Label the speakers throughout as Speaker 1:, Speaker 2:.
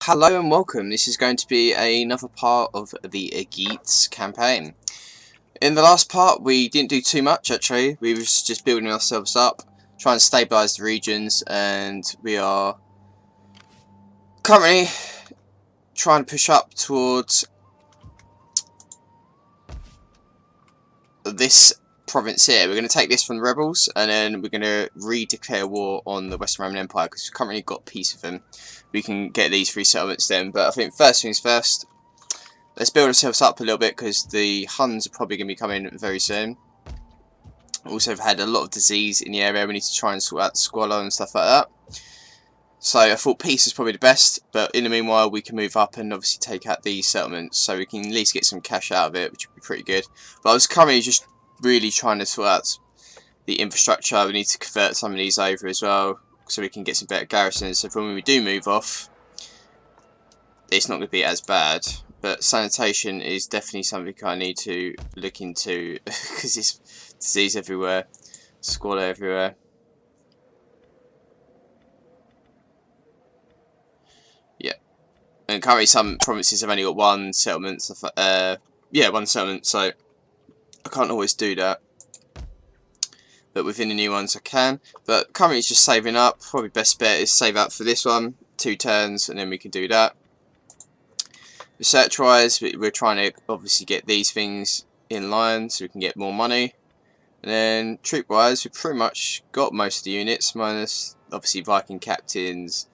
Speaker 1: Hello and welcome. This is going to be another part of the Geats campaign. In the last part we didn't do too much actually. We were just building ourselves up, trying to stabilise the regions, and we are currently trying to push up towards this province here. We're going to take this from the rebels, and then we're going to re-declare war on the Western Roman Empire because we've currently got peace with them. We can get these three settlements then, but I think first things first, let's build ourselves up a little bit because the Huns are probably going to be coming very soon. Also, we've had a lot of disease in the area. We need to try and sort out the squalor and stuff like that. So I thought peace is probably the best, but in the meanwhile we can move up and obviously take out these settlements so we can at least get some cash out of it, which would be pretty good. But I was currently just really trying to sort out the infrastructure. We need to convert some of these over as well so we can get some better garrisons, so when we do move off it's not going to be as bad. But sanitation is definitely something I need to look into because it's disease everywhere, squalor everywhere. Yeah, and currently some provinces have only got one settlement. One settlement, so I can't always do that. But within the new ones I can. But currently it's just saving up. Probably best bet is save up for this one, 2 turns, and then we can do that. Research wise, we're trying to obviously get these things in line so we can get more money. And then troop wise, we've pretty much got most of the units, minus obviously Viking captains,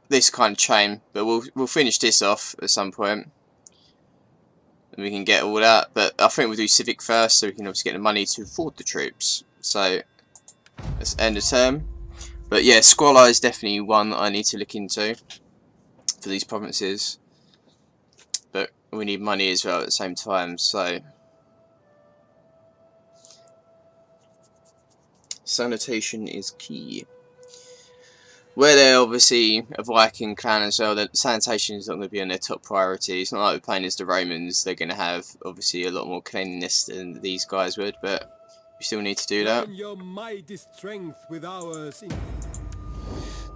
Speaker 1: this kind of chain. But we'll finish this off at some point. And we can get all that, but I think we'll do civic first so we can obviously get the money to afford the troops. So let's end the term. But yeah, squalor is definitely one that I need to look into for these provinces, but we need money as well at the same time, so sanitation is key. Where they're obviously a Viking clan as well, that sanitation is not going to be on their top priority. It's not like we're playing as the Romans. They're going to have obviously a lot more cleanliness than these guys would, but we still need to do that.
Speaker 2: Your mighty strength with ours.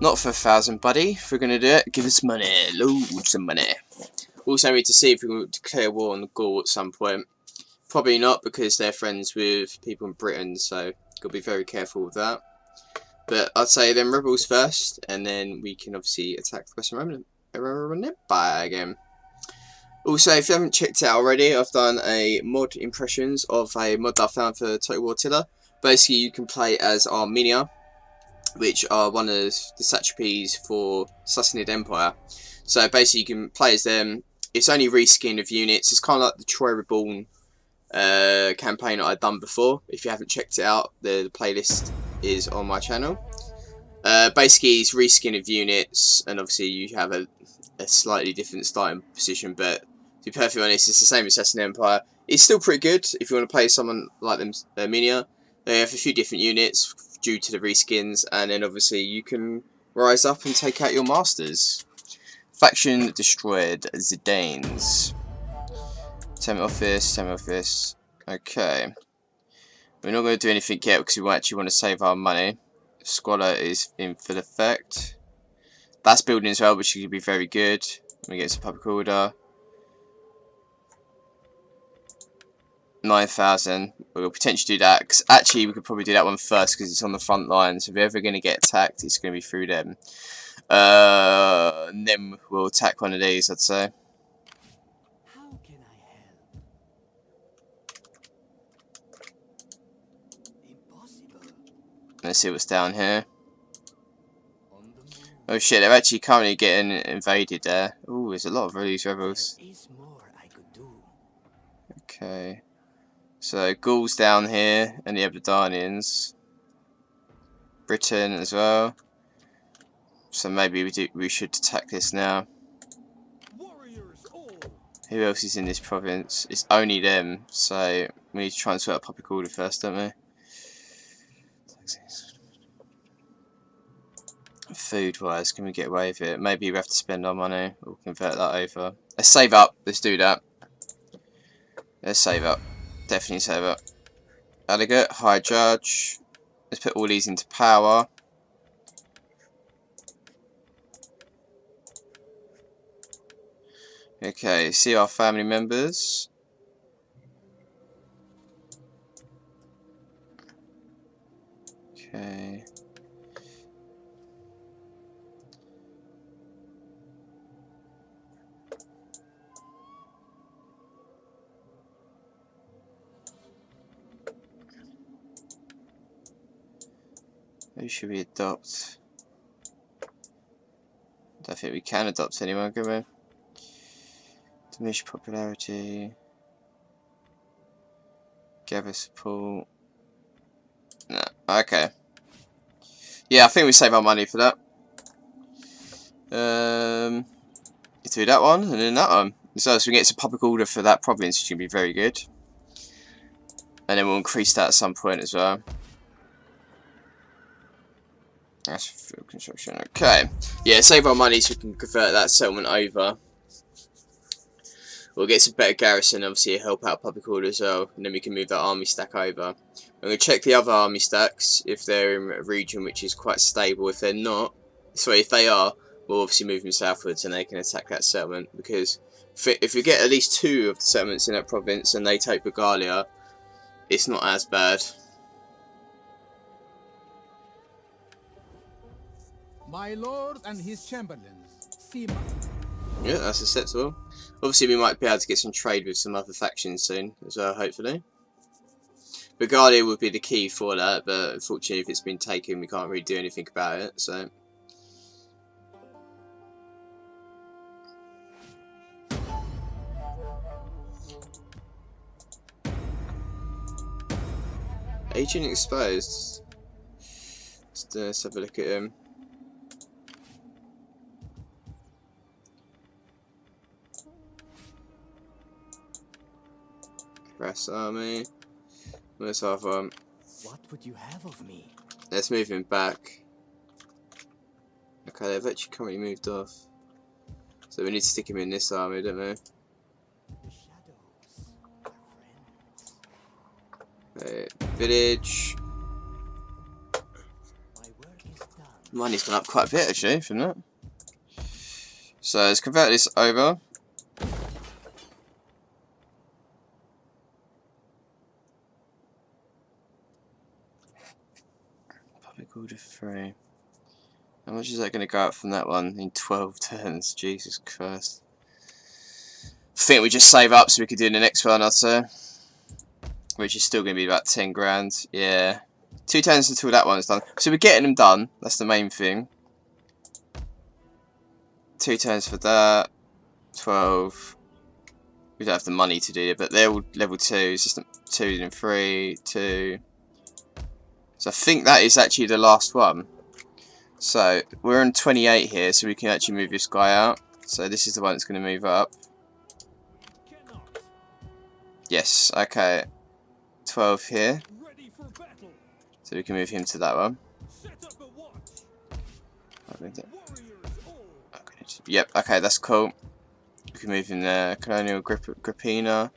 Speaker 1: Not for 1,000, buddy. If we're going to do it, give us money, loads of money. Also, we need to see if we can declare war on the Gaul at some point. Probably not, because they're friends with people in Britain, so got to be very careful with that. But I'd say them rebels first, and then we can obviously attack the Western Roman Empire again. Also, if you haven't checked it out already, I've done a mod impressions of a mod that I found for Total War Attila. Basically, you can play as Armenia, which are one of the satrapies for Sassanid Empire. So basically, you can play as them. It's only reskin of units. It's kind of like the Troy Reborn campaign that I've done before. If you haven't checked it out, the playlist is on my channel. Basically it's reskin of units, and obviously you have a slightly different starting position, but to be perfectly honest, it's the same as Sassanid Empire. It's still pretty good if you want to play someone like them, Armenia. They have a few different units due to the reskins, and then obviously you can rise up and take out your masters. Faction destroyed, the Danes. Temp office. Okay. We're not going to do anything yet because we actually want to save our money. Squalor is in full effect. That's building as well, which should be very good. We get some public order. 9,000. We'll potentially do that, because actually we could probably do that one first because it's on the front line. So if we're ever going to get attacked, it's going to be through them. And then we'll attack one of these, I'd say.
Speaker 2: How can I help? Impossible.
Speaker 1: Let's see what's down here. Oh shit, they're actually currently getting invaded there. Ooh, there's a lot of these rebels.
Speaker 2: There is more I could do.
Speaker 1: Okay. So Gauls down here and the Aberdanians. Britain as well. So maybe we should attack this now.
Speaker 2: Warriors all.
Speaker 1: Who else is in this province? It's only them, so we need to try and sort out public order first, don't we? Food wise, can we get away with it? Maybe we have to spend our money. We'll convert that over. Let's save up. Let's do that. Let's save up. Definitely save up. Delegate, High Judge. Let's put all these into power. Okay, see our family members. Okay. Who should we adopt? I don't think we can adopt anyone, can we? Diminish popularity. Gather support. No. Okay. Yeah, I think we save our money for that. Do that one and then that one. So we get some public order for that province, which should be very good. And then we'll increase that at some point as well. That's for construction. Okay. Yeah, save our money so we can convert that settlement over. We'll get some better garrison, obviously help out public order as well, and then we can move that army stack over. I'm going to check the other army stacks if they're in a region which is quite stable. If they're not, sorry, if they are, we'll obviously move them southwards and they can attack that settlement. Because if we get at least 2 of the settlements in that province and they take Bulgaria, it's not as bad.
Speaker 3: My lord and his chamberlains, Seaman.
Speaker 1: Yeah, that's acceptable. Obviously, we might be able to get some trade with some other factions soon as well, hopefully. Bulgaria would be the key for that, but unfortunately, if it's been taken, we can't really do anything about it, so. Agent exposed. Let's have a look at him. Press army. Let's have
Speaker 2: What would you have of me?
Speaker 1: Let's move him back. Okay, they've actually currently moved off. So we need to stick him in this army, don't we?
Speaker 2: The shadows are friends.
Speaker 1: Village.
Speaker 2: My work is done.
Speaker 1: Money's gone up quite a bit actually from that. So let's convert this over. Public order 3. How much is that going to go up from that one in 12 turns? Jesus Christ. I think we just save up so we can do the next one, I'd say. Which is still going to be about 10 grand. Yeah. 2 turns until that one's done. So we're getting them done. That's the main thing. 2 turns for that. 12. We don't have the money to do it, but they're all level 2. System 2 and 3. 2. So I think that is actually the last one. So we're on 28 here, so we can actually move this guy out. So this is the one that's going to move up. Yes, okay. 12 here. So we can move him to that one. Yep, okay, that's cool. We can move him there. Colonial Agrippina.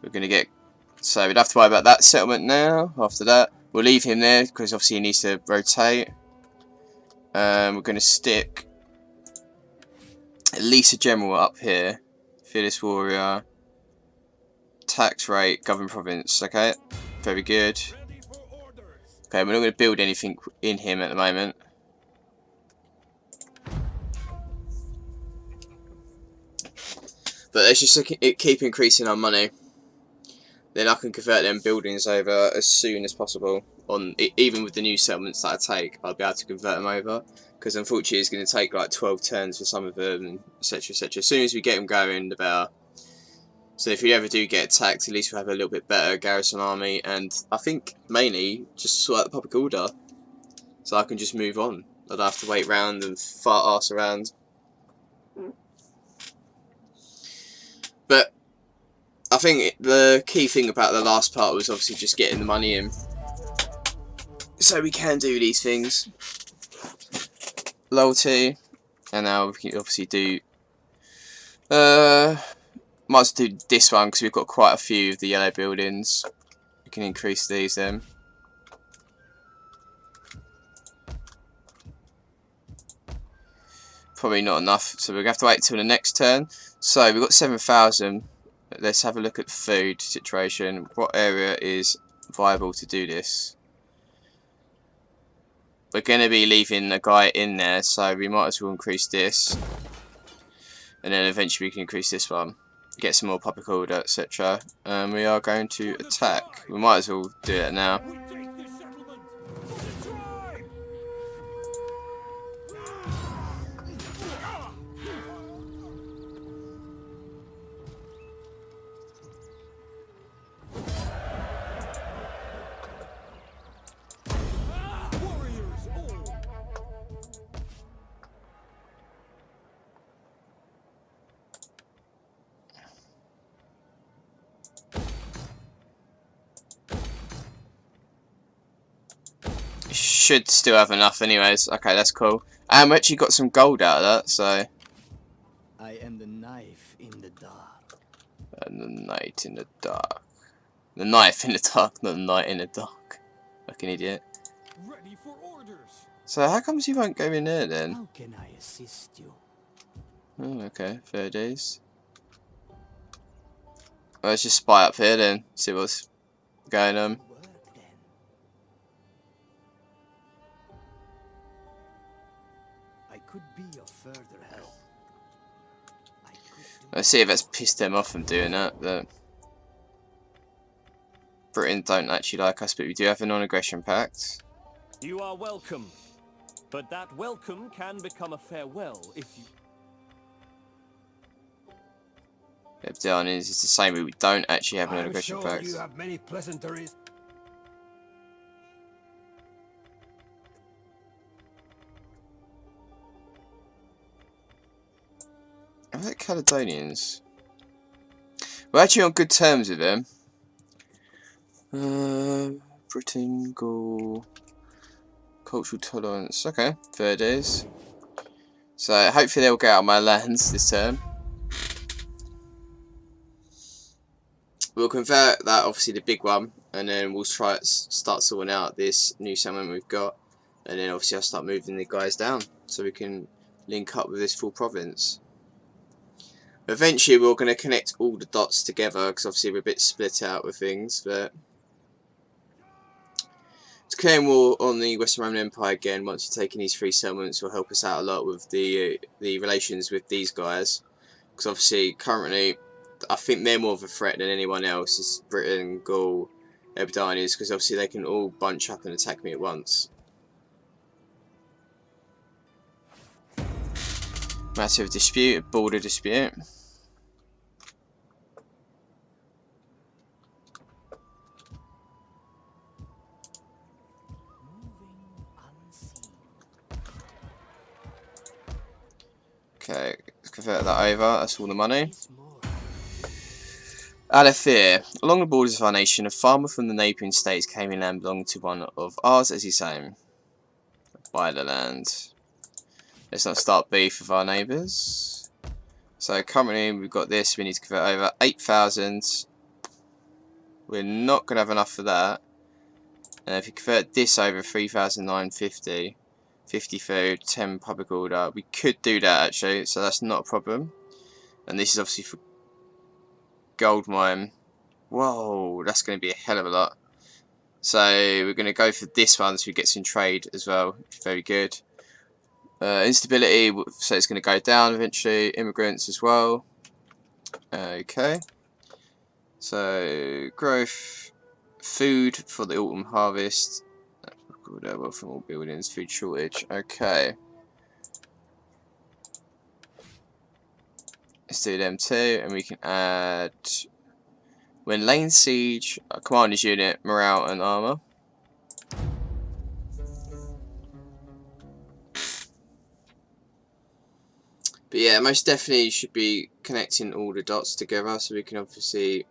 Speaker 1: We're going to get... So we'd have to worry about that settlement now. After that, we'll leave him there because obviously he needs to rotate. We're going to stick at least a general up here. Fearless warrior. Tax rate, govern province. Okay, very good. Okay, we're not going to build anything in him at the moment. But let's just keep increasing our money. Then I can convert them buildings over as soon as possible. Even with the new settlements that I take, I'll be able to convert them over. Because unfortunately it's going to take like 12 turns for some of them, etc, etc. As soon as we get them going, the better. So if we ever do get attacked, at least we'll have a little bit better garrison army. And I think mainly just sort out the public order. So I can just move on. I don't have to wait around and fart arse around. But I think the key thing about the last part was obviously just getting the money in. So we can do these things. Loyalty. And now we can obviously do... might as well do this one because we've got quite a few of the yellow buildings. We can increase these then. Probably not enough, so we're going to have to wait until the next turn. So we've got 7,000. Let's have a look at the food situation. What area is viable to do this? We're going to be leaving a guy in there, so we might as well increase this. And then eventually we can increase this one. Get some more public order, etc. And we are going to attack. We might as well do it now. Should still have enough anyways. Okay, that's cool. And we actually got some gold out of that, so.
Speaker 2: I am the knife in the dark.
Speaker 1: And the night in the dark. The knife in the dark, not the night in the dark. Like an idiot.
Speaker 3: Ready for orders.
Speaker 1: So how comes you won't go in there then?
Speaker 2: How can I assist you?
Speaker 1: Oh, okay, fair days. Well, let's just spy up here then, see what's going on.
Speaker 2: Work then. I could be of further help. I could do
Speaker 1: Let's see if that's pissed them off from doing that. But Britain don't actually like us, but we do have a non-aggression pact.
Speaker 4: You are welcome, but that welcome can become a farewell if you...
Speaker 1: Is the same, but we don't actually have a
Speaker 5: I'm
Speaker 1: non-aggression
Speaker 5: sure
Speaker 1: pact.
Speaker 5: you have many pleasantries.
Speaker 1: Are they Caledonians? We're actually on good terms with them. Britain, Gaul, cultural tolerance. Okay, fair days. So hopefully they'll get out of my lands this term. We'll convert that, obviously the big one, and then we'll try to start sorting out this new settlement we've got, and then obviously I'll start moving the guys down so we can link up with this full province. Eventually we're going to connect all the dots together because obviously we're a bit split out with things, but declaring war on the Western Roman Empire again once we've taken these 3 settlements will help us out a lot with the relations with these guys, because obviously currently I think they're more of a threat than anyone else, is Britain, Gaul, Epidanes, because obviously they can all bunch up and attack me at once. Massive dispute, a border dispute. Okay, let's convert that over, that's all the money.
Speaker 2: this more.
Speaker 1: Alethir. Along the borders of our nation, a farmer from the neighbouring states came in land belonging to one of ours as his own. Buy the land. Let's not start beef with our neighbours. So currently we've got this, we need to convert over 8,000. We're not going to have enough for that. And if you convert this over 3,950, 50 food, 10 public order, we could do that actually, so that's not a problem. And this is obviously for gold mine. Whoa, that's going to be a hell of a lot. So we're going to go for this one so we get some trade as well. Very good. Instability, so it's going to go down eventually. Immigrants as well. Okay. So growth, food for the autumn harvest. Well, from all buildings, food shortage. Okay. Let's do them too, and we can add when laying siege, a commander's unit, morale and armor. But yeah, most definitely you should be connecting all the dots together so we can obviously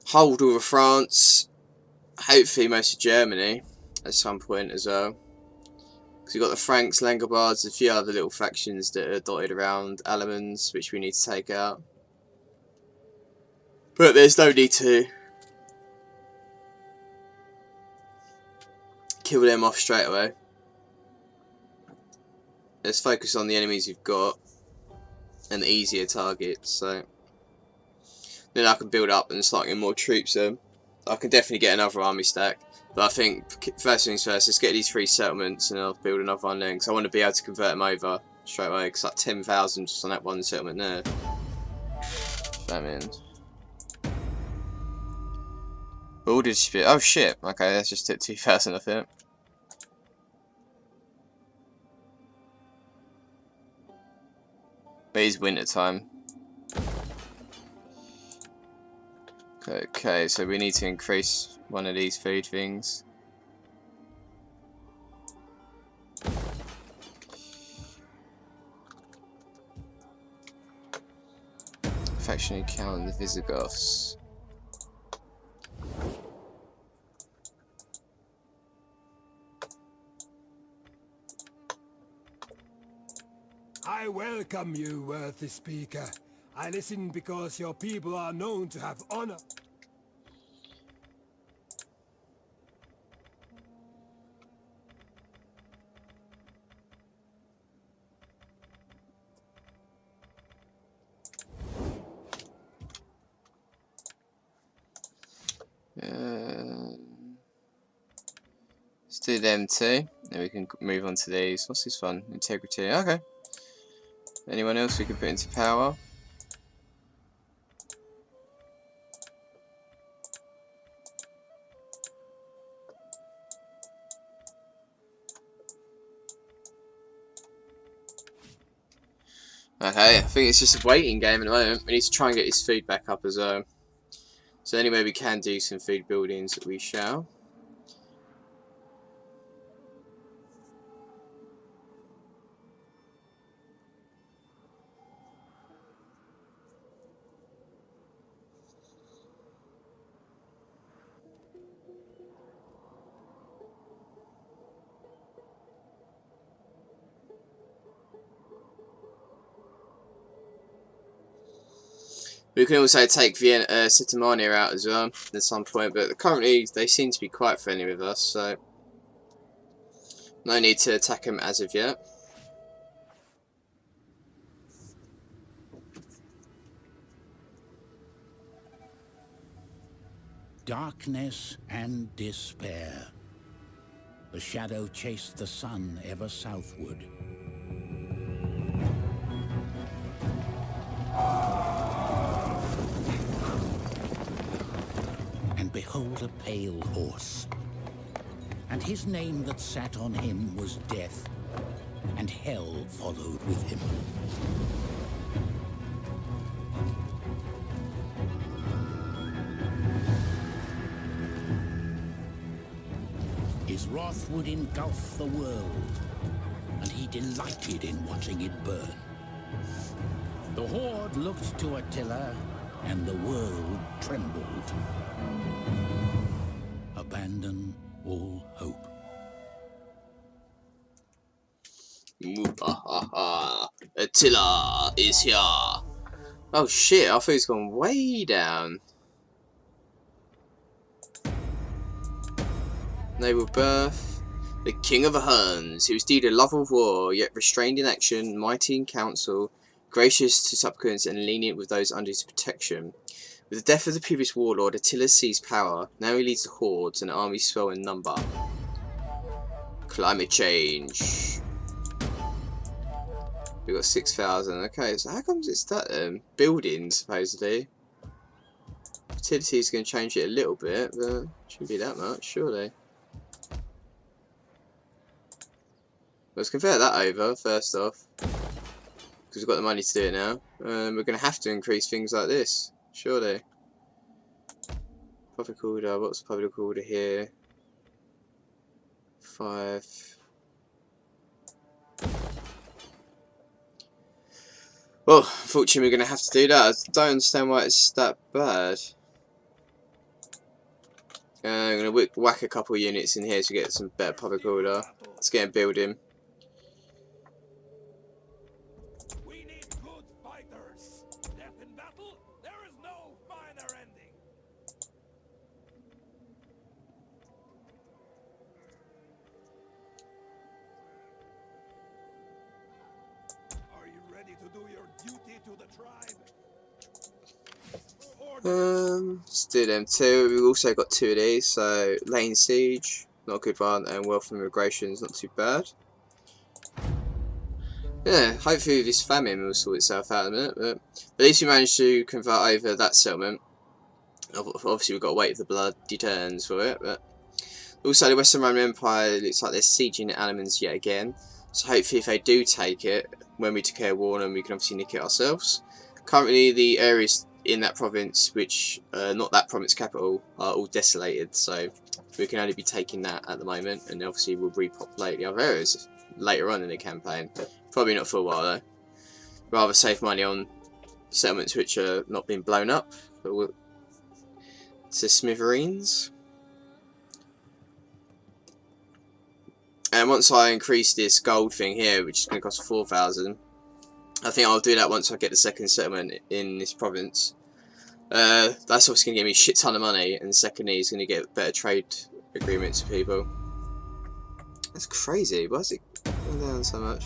Speaker 1: hold all of France, hopefully most of Germany at some point as well. Because we've got the Franks, Langobards, a few other little factions that are dotted around, Alemans, which we need to take out. But there's no need to kill them off straight away. Let's focus on the enemies we've got. and easier targets. So then I can build up and start getting more troops. I can definitely get another army stack. But I think first things first, let's get these 3 settlements and I'll build another one then. Because I want to be able to convert them over straight away. Because like 10,000 just on that one settlement there. Famine. Border dispute. Oh shit. Okay, let's just hit 2,000 I think. But it's winter time. Okay, so we need to increase one of these food things. Faction encounter the Visigoths.
Speaker 2: I welcome you, worthy speaker. I listen because your people are known to have honor.
Speaker 1: Let's do them too. Then we can move on to these. What's this one? Integrity. Okay. Anyone else we can put into power? Okay, I think it's just a waiting game at the moment. We need to try and get his food back up as well. So anyway, we can do some food buildings, we shall. We can also take Vienna, Citamania out as well at some point, but currently they seem to be quite friendly with us, so no need to attack them as of yet.
Speaker 5: Darkness and despair. The shadow chased the sun ever southward. And behold a pale horse. And his name that sat on him was Death, and hell followed with him. His wrath would engulf the world, and he delighted in watching it burn. The horde looked to Attila, and the world trembled. Abandon all hope.
Speaker 1: Attila is here. Oh shit, I thought he was going way down. Naval birth. The King of the Huns. He was indeed a lover of war, yet restrained in action, mighty in council, gracious to supplicants, and lenient with those under his protection. With the death of the previous warlord, Attila seized power. Now he leads the hordes, and armies swell in number. Climate change. We got 6,000. Okay, so how comes it's that building supposedly? Fertility is going to change it a little bit, but shouldn't be that much, surely. Let's convert that over first off, because we've got the money to do it now. We're going to have to increase things like this, surely. Public order. What's the public order here? 5. Well, unfortunately we're going to have to do that. I don't understand why it's that bad. I'm going to whack a couple of units in here to get some better public order. Let's get a building.
Speaker 2: We need good fighters. Death in battle, there is no finer ending. Are you ready to do your duty? to the tribe.
Speaker 1: Let's do them two. We've also got two of these, so Lane Siege, not a good one, and Wealth and Immigration is not too bad. Yeah, hopefully this famine will sort itself out in a minute, but at least we managed to convert over that settlement. Obviously we've got to wait for the bloody turns for it, but also the Western Roman Empire looks like they're sieging the Alamans yet again, so hopefully if they do take it, when we declare war on them, we can obviously nick it ourselves. Currently the areas in that province, which not that province capital, are all desolated, so we can only be taking that at the moment, and obviously we'll repopulate the other areas later on in the campaign. Probably not for a while though. Rather save money on settlements which are not being blown up, but we'll to smithereens. And once I increase this gold thing here, which is going to cost 4,000, I think I'll do that once I get the second settlement in this province. That's obviously going to give me a shit ton of money, and secondly, it's going to get better trade agreements with people. That's crazy. Why is it going down so much?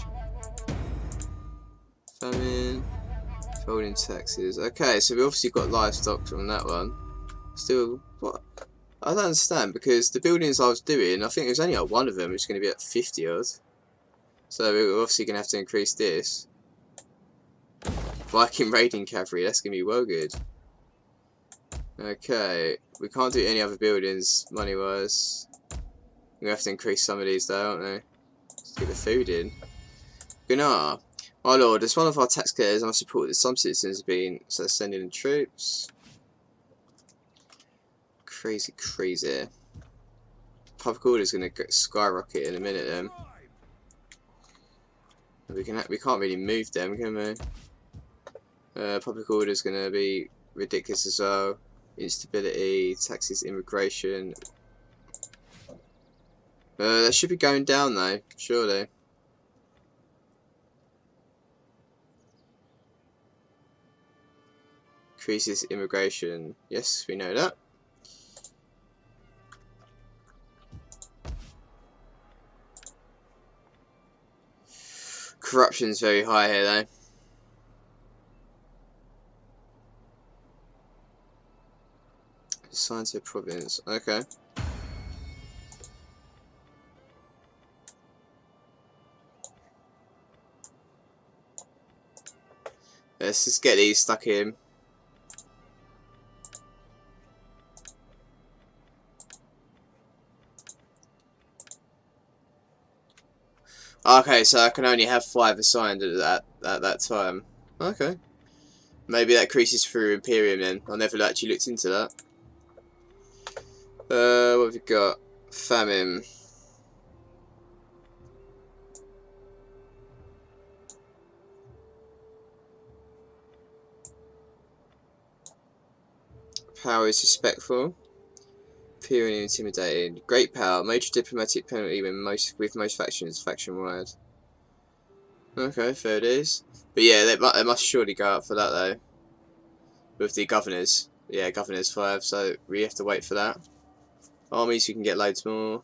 Speaker 1: Famine, holding taxes. Okay, so we obviously got livestock on that one. Still, what? I don't understand, because the buildings I was doing, I think there's only like one of them which is going to be at 50 odd. So we're obviously going to have to increase this. Viking raiding cavalry, that's going to be well good. Okay, we can't do any other buildings money wise. We're going to have to increase some of these though, aren't we? Let's get the food in. Gunnar, my lord, as one of our tax collectors, I must report that some citizens have been sending in troops. Crazy. Public order is going to skyrocket in a minute then. We can't really move them, can we? Public order is going to be ridiculous as well. Instability, taxes, immigration. That should be going down though, surely. Increases immigration. Yes, we know that. Corruption's very high here though. Assigned to a province. Okay. Let's just get these stuck in. Okay, so I can only have 5 assigned at that time. Okay. Maybe that increases through Imperium then. I never actually looked into that. What have we got? Famine. Power is respectful. Imperium intimidated. Great power. Major diplomatic penalty with most factions faction wide. Okay, fair it is. But yeah, they must surely go up for that though. With the governors. Yeah, governors 5, so we have to wait for that. Armies, we can get loads more.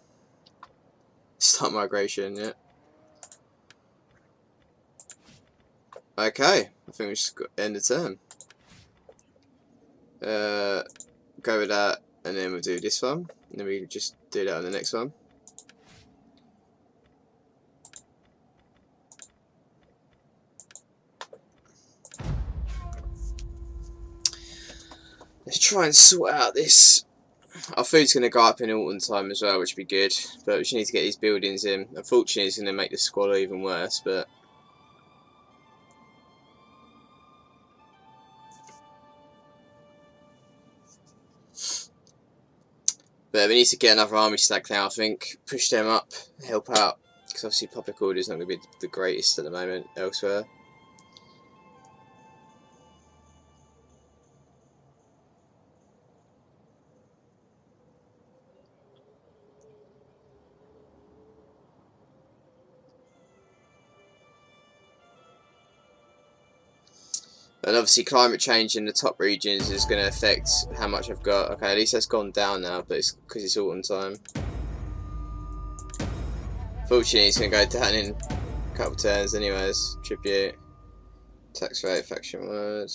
Speaker 1: Start migration, yeah. Okay, I think we just got end the turn. Go with that, and then we'll do this one. And then we just do that on the next one. Let's try and sort out this. Our food's going to go up in autumn time as well, which would be good. But we just need to get these buildings in. Unfortunately, it's going to make the squalor even worse, but... But we need to get another army stack now, I think. Push them up, help out. Because obviously public order is not going to be the greatest at the moment elsewhere. And obviously climate change in the top regions is going to affect how much I've got. Okay, at least that's gone down now, but it's because it's autumn time. Fortunately, it's going to go down in a couple turns anyways. Tribute. Tax rate, faction word.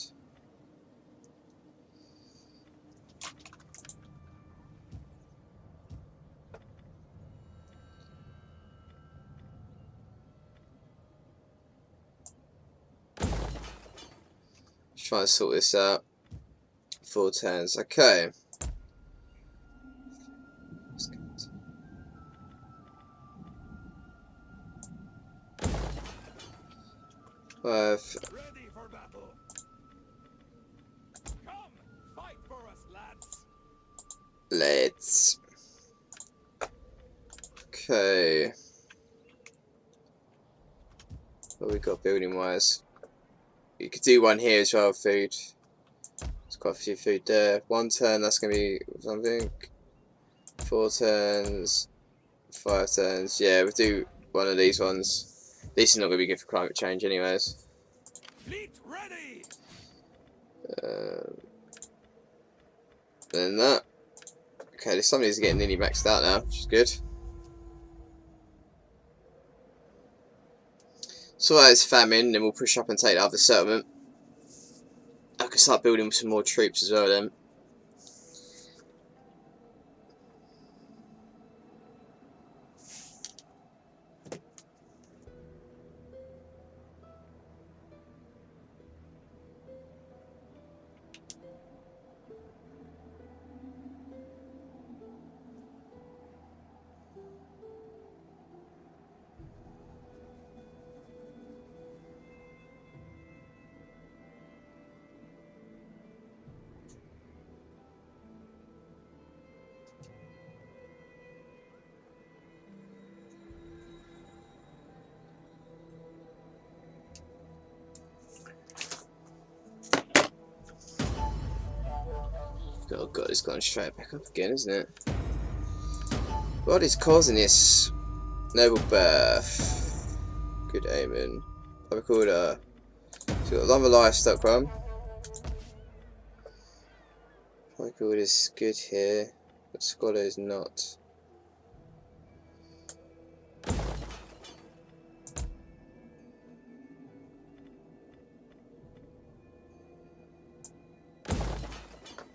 Speaker 1: Just trying to sort this out. 4 turns. Okay. Five.
Speaker 2: Ready for battle. Come, fight for us, lads.
Speaker 1: Let's. Okay. What we got building wise? You could do one here as well. Food. There's quite a few food there. 1 turn. That's gonna be something. 4 turns. 5 turns. Yeah, we'll do one of these ones. This is not gonna be good for climate change, anyways.
Speaker 2: Fleet ready.
Speaker 1: Then that. Okay, some of these are getting nearly maxed out now, which is good. So that is famine, then we'll push up and take the other settlement. I can start building some more troops as well then. Oh god, it's gone straight back up again, isn't it? What is causing this? Noble birth. Good omen. Public order. So we've got another livestock one. Public order is good here, but scholar is not.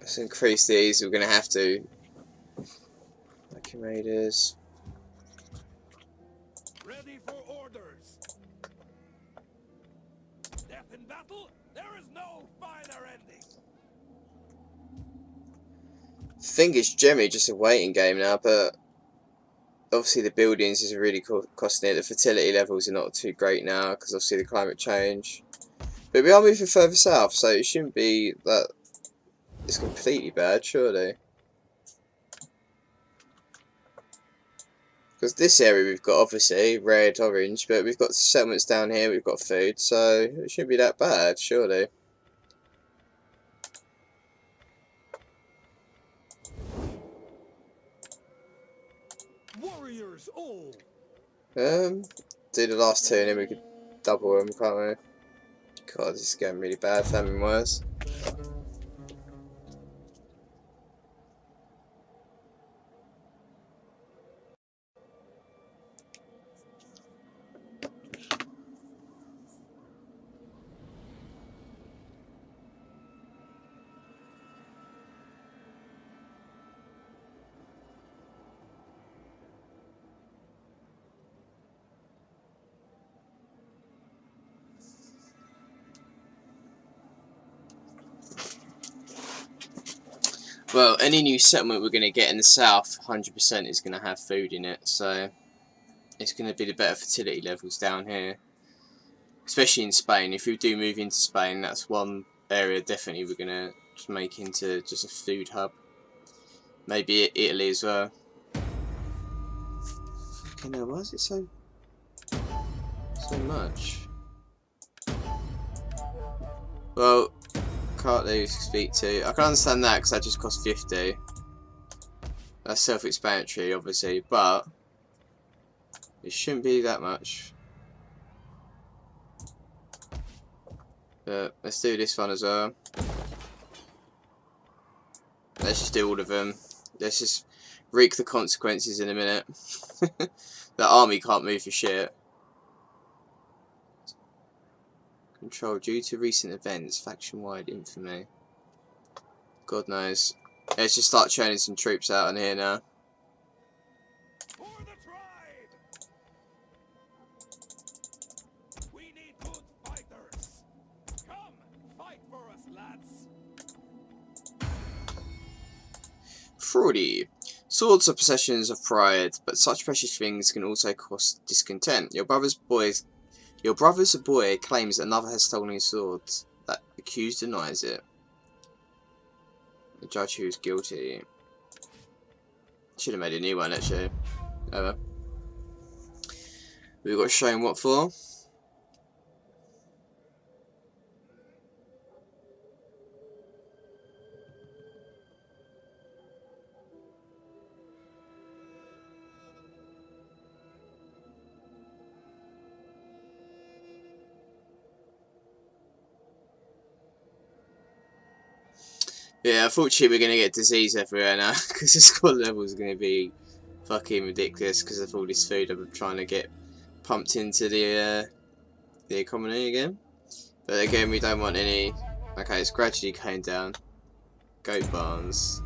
Speaker 1: Let's increase these, we're going to have to. Viking raiders.
Speaker 2: Ready for orders. Death in battle, there is no finer ending.
Speaker 1: I think it's generally just a waiting game now, but obviously the buildings is really costing it. The fertility levels are not too great now because obviously the climate change. But we are moving further south, so it shouldn't be that it's completely bad, surely. Because this area we've got obviously red, orange, but we've got settlements down here, we've got food, so it shouldn't be that bad, surely.
Speaker 2: Warriors all.
Speaker 1: Do the last 2 and then we could double them, can't we? God, this is getting really bad, famine wise. Well, any new settlement we're going to get in the south, 100% is going to have food in it, so it's going to be the better fertility levels down here. Especially in Spain. If we do move into Spain, that's one area definitely we're going to just make into just a food hub. Maybe Italy as well. Fucking hell, why is it so much? Well, can't lose, speak to. I can understand that because that just cost 50. That's self-explanatory, obviously, but it shouldn't be that much. But let's do this one as well. Let's just do all of them. Let's just reap the consequences in a minute. The army can't move for shit. Control due to recent events, faction-wide infamy. God knows. Let's just start churning some troops out in here now.
Speaker 2: For the tribe! We need good fighters. Come, fight for us, lads.
Speaker 1: Fraudy. Swords are possessions of pride, but such precious things can also cause discontent. Your brother's boy claims that another has stolen his sword. That accused denies it. The judge who is guilty. Should have made a new one actually. Oh well. We've got shown what for. Yeah, unfortunately we're going to get disease everywhere now, because the squad levels are going to be fucking ridiculous because of all this food I'm trying to get pumped into the economy again. But again, we don't want any... Okay, it's gradually going down. Goat barns.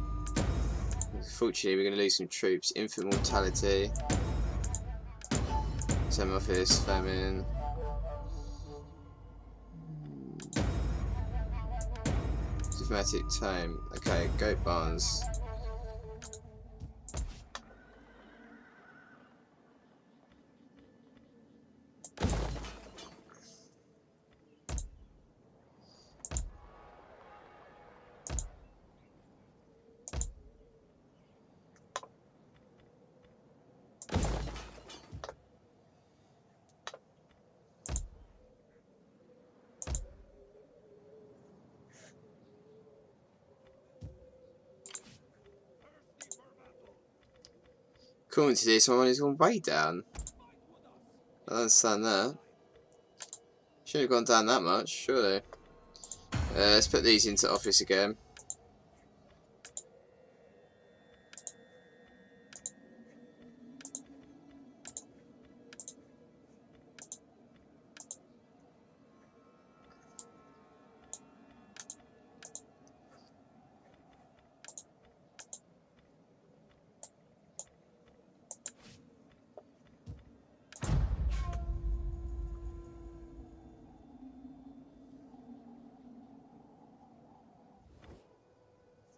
Speaker 1: Unfortunately, we're going to lose some troops. Infant mortality. Home office, famine. Diplomatic time. Okay, goat barns. According to this, my money's gone way down. I don't understand that. Shouldn't have gone down that much, surely. Let's put these into office again.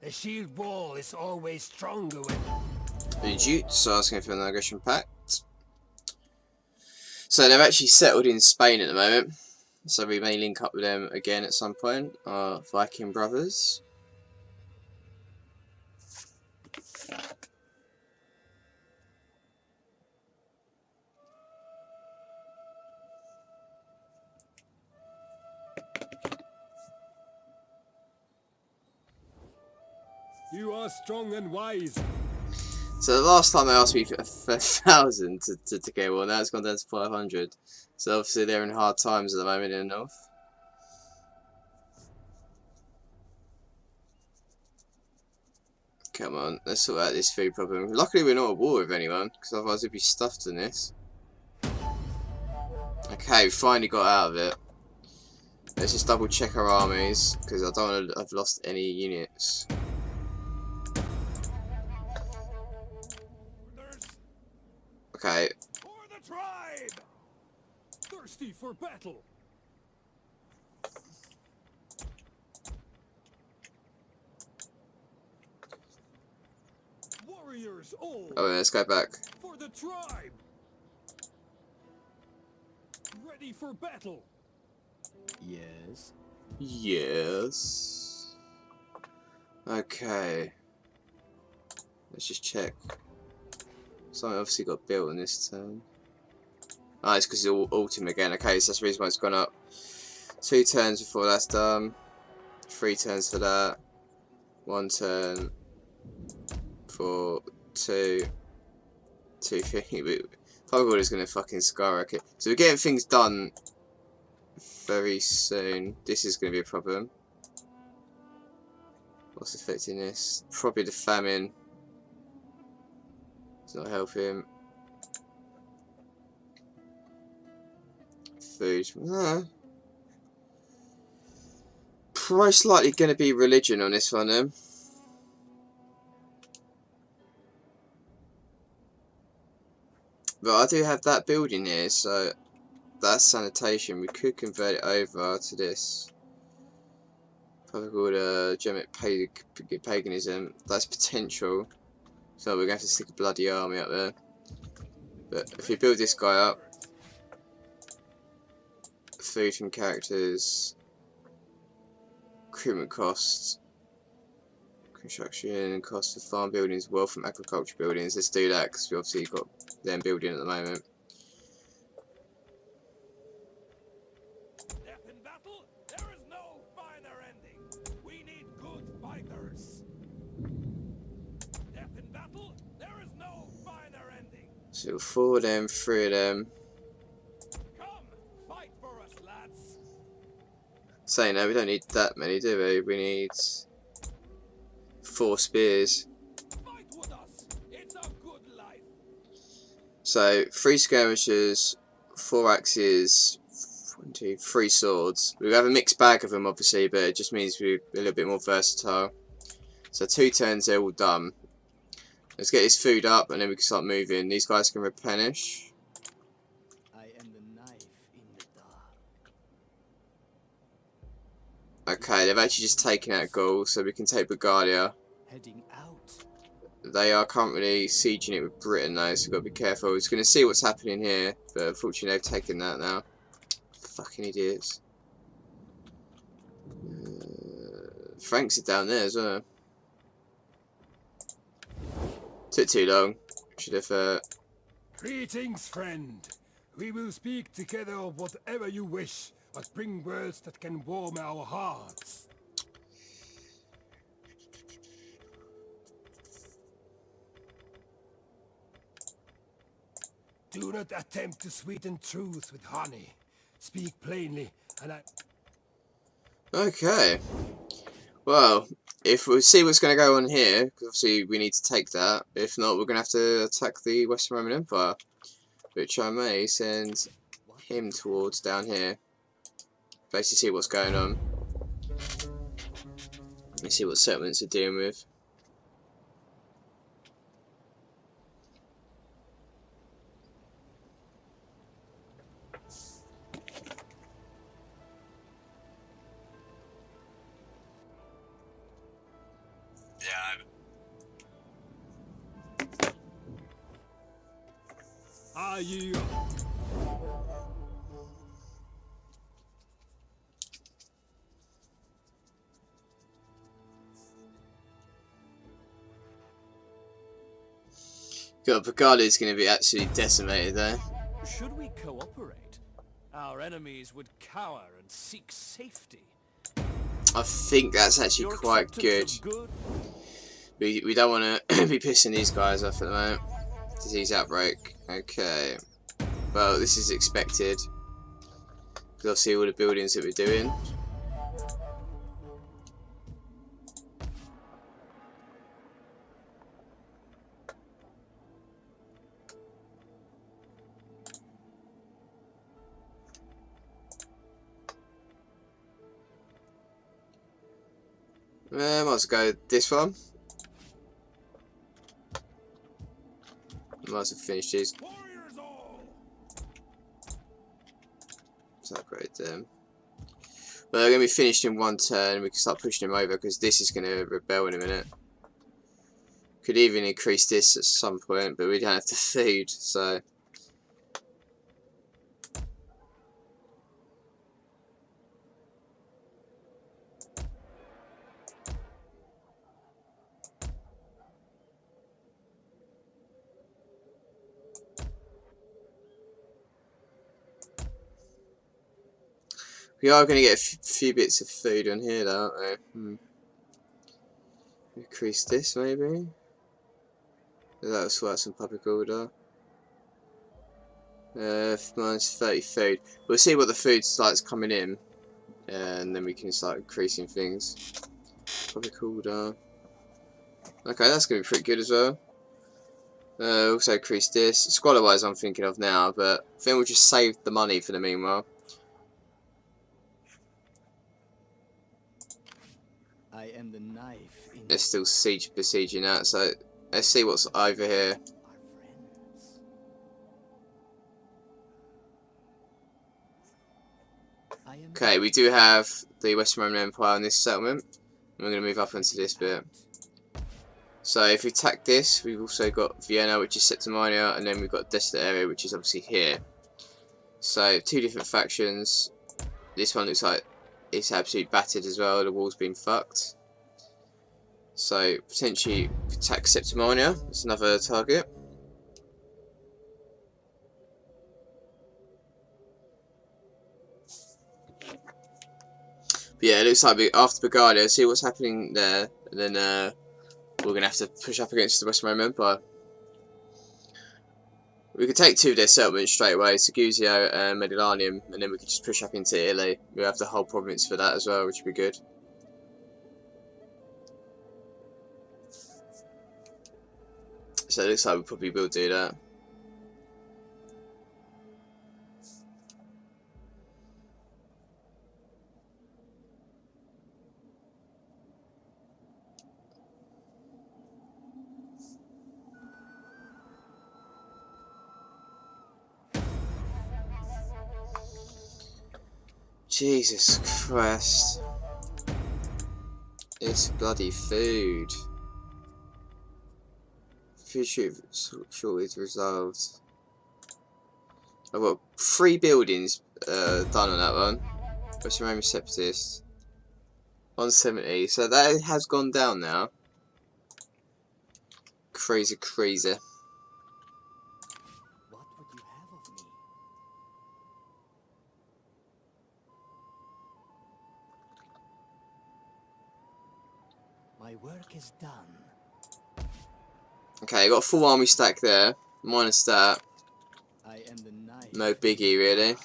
Speaker 2: The shield wall is always stronger when...
Speaker 1: The Geats are asking for an aggression pact. So they're actually settled in Spain at the moment. So we may link up with them again at some point. Our Viking brothers.
Speaker 2: You are strong and wise.
Speaker 1: So the last time they asked me for 1,000 to get one, now it's gone down to 500. So obviously they're in hard times at the moment in the north. Come on, let's sort out this food problem. Luckily we're not at war with anyone, because otherwise we'd be stuffed in this. Okay, we finally got out of it. Let's just double check our armies, because I don't want to have lost any units. Okay.
Speaker 2: For the tribe! Thirsty for battle! Warriors all!
Speaker 1: Oh, let's go back.
Speaker 2: For the tribe! Ready for battle!
Speaker 4: Yes.
Speaker 1: Yes. Okay. Let's just check. Something obviously got built in this turn. Oh, it's because it's all autumn again. Okay, so that's the reason why it's gone up. 2 turns before that's done. 3 turns for that. 1 turn. For 2. 2, 3. Probably is going to fucking skyrocket. So we're getting things done very soon. This is going to be a problem. What's affecting this? Probably the famine. It's not helping. Food. most likely going to be religion on this one then. But I do have that building here, so that's sanitation. We could convert it over to this. Probably called Germanic paganism. That's potential. So we're going to have to stick a bloody army up there. But if we build this guy up, food from characters, recruitment costs, construction costs of farm buildings, wealth from agriculture buildings. Let's do that because we obviously got them building at the moment.
Speaker 2: Death in battle, there is no finer ending. We need good fighters. Death in battle, there is no finer ending.
Speaker 1: So 4 of them, 3 of them.
Speaker 2: Come, fight for us, lads.
Speaker 1: Saying that, we don't need that many, do we? We need 4 spears.
Speaker 2: Fight with us. It's a good life.
Speaker 1: So 3 skirmishers, 4 axes, 1, 2, 3 swords. We have a mixed bag of them, obviously, but it just means we're a little bit more versatile. So 2 turns, they're all done. Let's get this food up, and then we can start moving. These guys can replenish.
Speaker 4: I am the knife in the dark.
Speaker 1: Okay, they've actually just taken out Gaul, so we can take Bulgaria.
Speaker 4: Heading out.
Speaker 1: They are currently sieging it with Britain though, so we've got to be careful. We're just going to see what's happening here, but unfortunately they've taken that now. Fucking idiots. Franks are down there as well. Took too long. Should have...
Speaker 2: Greetings, friend. We will speak together of whatever you wish, but bring words that can warm our hearts. Do not attempt to sweeten truth with honey. Speak plainly, and I...
Speaker 1: Okay. Well, if we see what's going to go on here, because obviously we need to take that. If not, we're going to have to attack the Western Roman Empire, which I may send him towards down here. Basically see what's going on. Let's see what settlements are dealing with.
Speaker 2: Are you...
Speaker 1: God, Pagali's going to be absolutely decimated there.
Speaker 4: Should we cooperate? Our enemies would cower and seek safety.
Speaker 1: I think that's actually
Speaker 4: Your
Speaker 1: quite good.
Speaker 4: acceptance of
Speaker 1: We don't want to be pissing these guys off at the moment. Disease outbreak. Okay. Well, this is expected. Because I'll see all the buildings that we're doing. Might as well go this one. Might as well finish these.
Speaker 2: Warriors all!
Speaker 1: Let's upgrade them. But they're going to be finished in 1 turn. We can start pushing them over because this is going to rebel in a minute. Could even increase this at some point, but we don't have the food, so. We are going to get a few bits of food on here though, aren't we? Increase this maybe? That'll sort out some public order. Minus 30 food. We'll see what the food starts coming in. And then we can start increasing things. Public order. Okay, that's going to be pretty good as well. Also increase this. Squalor wise I'm thinking of now, but I think we'll just save the money for the meanwhile.
Speaker 6: am the knife in
Speaker 1: They're still besieging that, so let's see what's over here.
Speaker 6: our friends. I am
Speaker 1: Okay, we do have the Western Roman Empire in this settlement. We're going to move up into this bit. So if we attack this, we've also got Vienna, which is Septimania, and then we've got Desolate Area, which is obviously here. So 2 different factions. This one looks like it's absolutely battered as well. The wall's been fucked. So potentially attack Septimania. That's another target. But yeah, it looks like after Bulgaria, see what's happening there, and then we're going to have to push up against the Western Roman Empire. We could take 2 of their settlements straight away, Segusio and Mediterranean, and then we could just push up into Italy. We have the whole province for that as well, which would be good. So it looks like we probably will do that. Jesus Christ. It's bloody food. Food shortage resolved. I've got 3 buildings done on that one. Western Roman Separatist. 170. So that has gone down now. Crazy, crazy.
Speaker 6: What would you have of me? My work is done.
Speaker 1: Okay, got a full army stack there. Minus that.
Speaker 6: I am the knife.
Speaker 1: No biggie, really.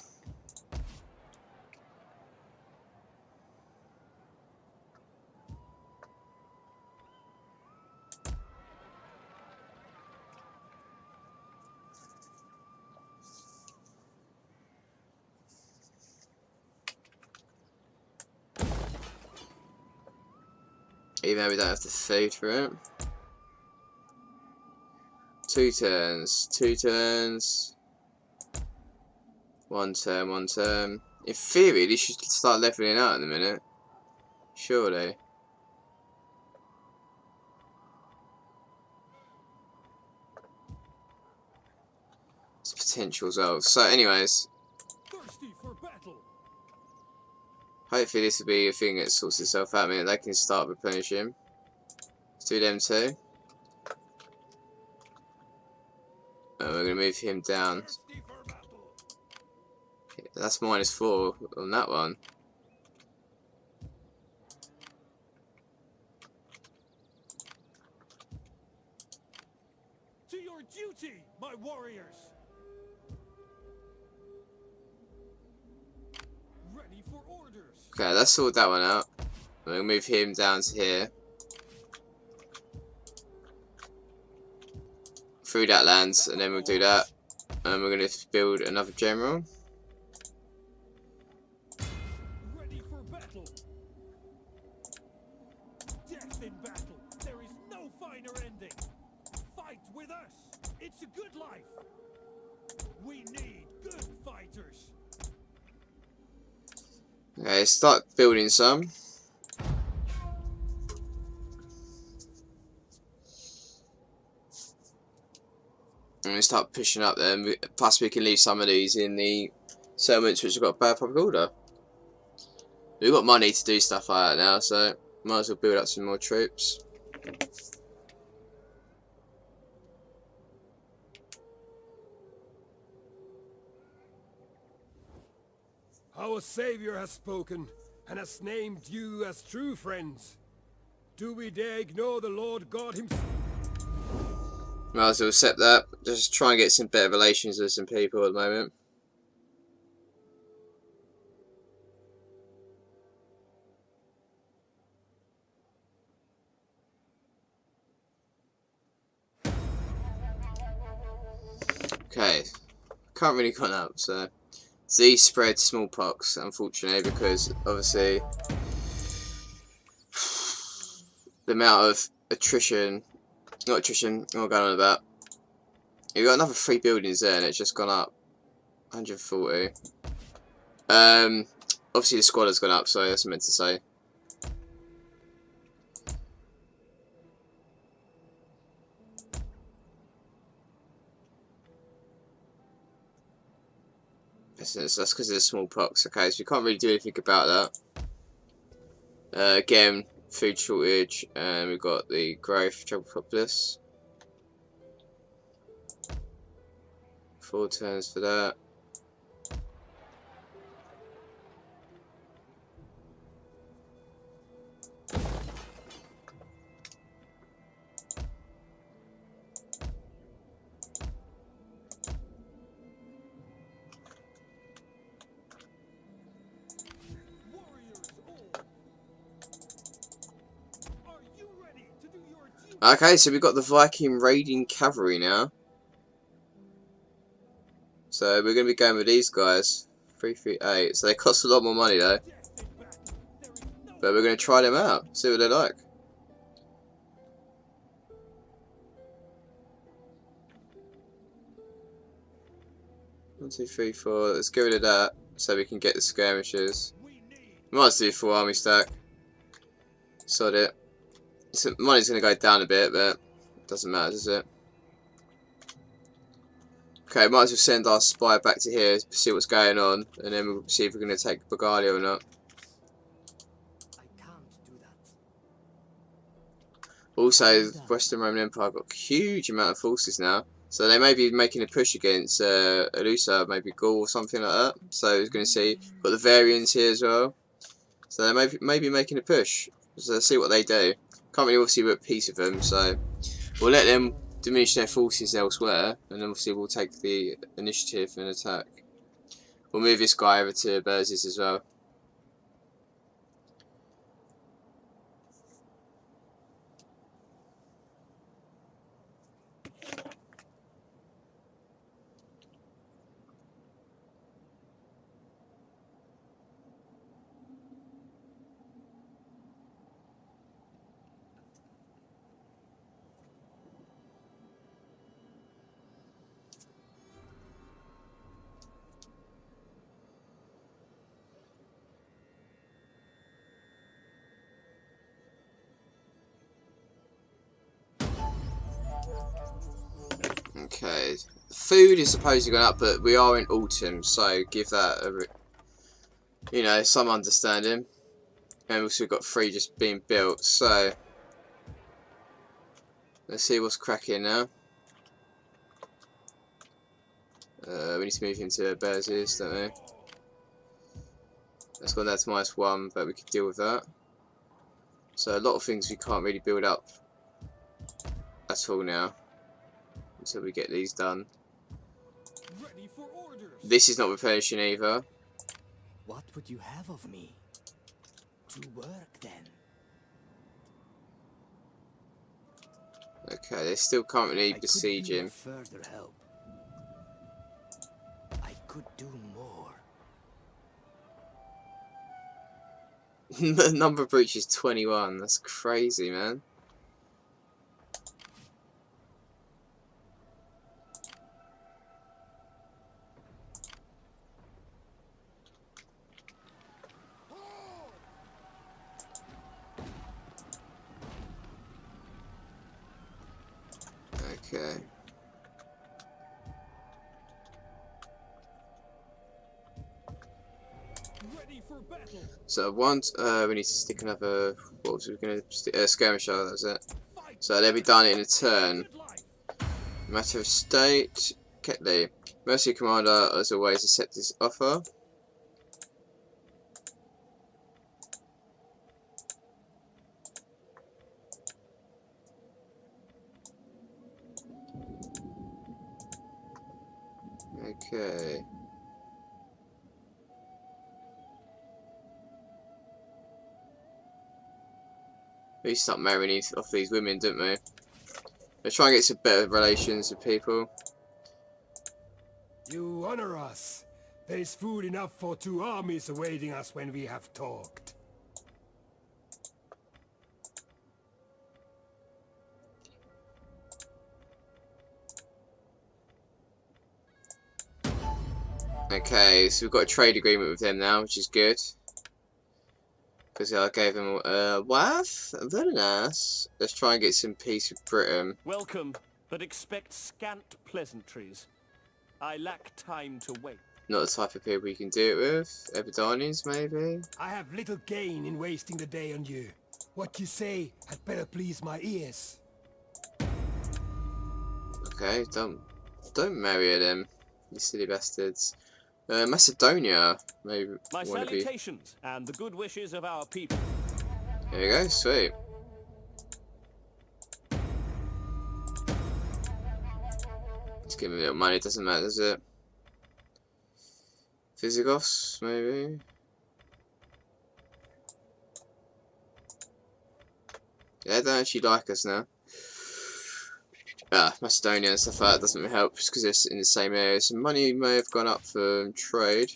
Speaker 1: Even though we don't have the food for it. 2 turns, 2 turns. 1 turn, 1 turn. In theory, they should start leveling out in a minute. Surely. It's potential as well. So, anyways.
Speaker 2: Thirsty for battle.
Speaker 1: Hopefully this will be a thing that sorts itself out. I mean, they can start replenishing. Let's do them 2. And we're going to move him down.
Speaker 2: Thirsty for battle.
Speaker 1: That's -4 on that one.
Speaker 2: To your duty, my warriors. Ready for orders.
Speaker 1: Okay, let's sort that one out. We're going to move him down to here. Through that land, and then we'll do that. And we're going to build another general.
Speaker 2: Ready for battle. Death in battle. There is no finer ending. Fight with us. It's a good life. We need good fighters.
Speaker 1: Okay, start building some. And we start pushing up there. Plus we can leave some of these in the settlements which have got bad public order. We've got money to do stuff like that now, so might as well build up some more troops.
Speaker 2: Our Savior has spoken, and has named you as true friends. Do we dare ignore the Lord God himself?
Speaker 1: Might as well accept that. Just try and get some better relations with some people at the moment. Okay, can't really cut up, so Z spread smallpox, unfortunately, because obviously the amount of attrition, not attrition, what am I going on about? You've got another 3 buildings there and it's just gone up 140. Obviously the squad has gone up, so that's what I meant to say. That's because of the smallpox. Okay, so we can't really do anything about that. Again, food shortage, and we've got the growth trouble populace. 4 turns for that. Okay, so we've got the Viking raiding cavalry now. So we're going to be going with these guys. 338. So they cost a lot more money though. But we're going to try them out. See what they're like. One, two, three, four. Let's get rid of that so we can get the skirmishers. Might as well do 4 army stack. Sod it. So money's going to go down a bit, but it doesn't matter, does it? Okay, might as well send our spy back to here, see what's going on, and then we'll see if we're going to take Bagalia or not.
Speaker 6: I can't do that.
Speaker 1: Also, the Western Roman Empire got a huge amount of forces now, so they may be making a push against Alusa, maybe Gaul or something like that. So we're going to see, got the Varians here as well, so they may be making a push. So let's see what they do. Can't really obviously be at peace with them, so we'll let them diminish their forces elsewhere, and then obviously we'll take the initiative and attack. We'll move this guy over to Berzes as well. Okay, food is supposedly going up, but we are in autumn, so give that a, you know, some understanding. And also we've got 3 just being built, so let's see what's cracking now. We need to move into Berzes, don't we? That's gone down to -1, but we can deal with that. So a lot of things we can't really build up at all now until we get these done.
Speaker 2: Ready for orders.
Speaker 1: This is not replenishing either.
Speaker 6: What would you have of me? To work then.
Speaker 1: Okay, they're still currently
Speaker 6: I could
Speaker 1: besieging.
Speaker 6: do further help. I could do more.
Speaker 1: The number of breach is 21. That's crazy, man. Okay.
Speaker 2: Ready for battle.
Speaker 1: So once we need to stick another. What was we going to skirmisher? That was it.
Speaker 2: Fight.
Speaker 1: So they'll be done in a turn.
Speaker 2: Good life.
Speaker 1: Matter of state. Ketley. Mercy Commander, as always, accept this offer. Okay. We start marrying off these women, didn't we? Let's try and get some better relations with people.
Speaker 7: You honor us. There is food enough for 2 armies awaiting us when we have talked.
Speaker 1: Okay, so we've got a trade agreement with them now, which is good. Because I gave them a wife. Very nice. Let's try and get some peace with Britain.
Speaker 4: Welcome, but expect scant pleasantries. I lack time to wait.
Speaker 1: Not the type of people you can do it with. Ebidanians, maybe?
Speaker 7: I have little gain in wasting the day on you. What you say had better please my ears.
Speaker 1: Okay, don't marry them, you silly bastards. Macedonia, maybe.
Speaker 4: My
Speaker 1: Wanna be.
Speaker 4: salutations and the good wishes of our people.
Speaker 1: There we go, sweet. Let's give him a little money, doesn't matter, does it? Visigoths, maybe? Yeah, they don't actually like us now. Macedonia and stuff like that doesn't really help, just because they're in the same area. So money may have gone up for trade.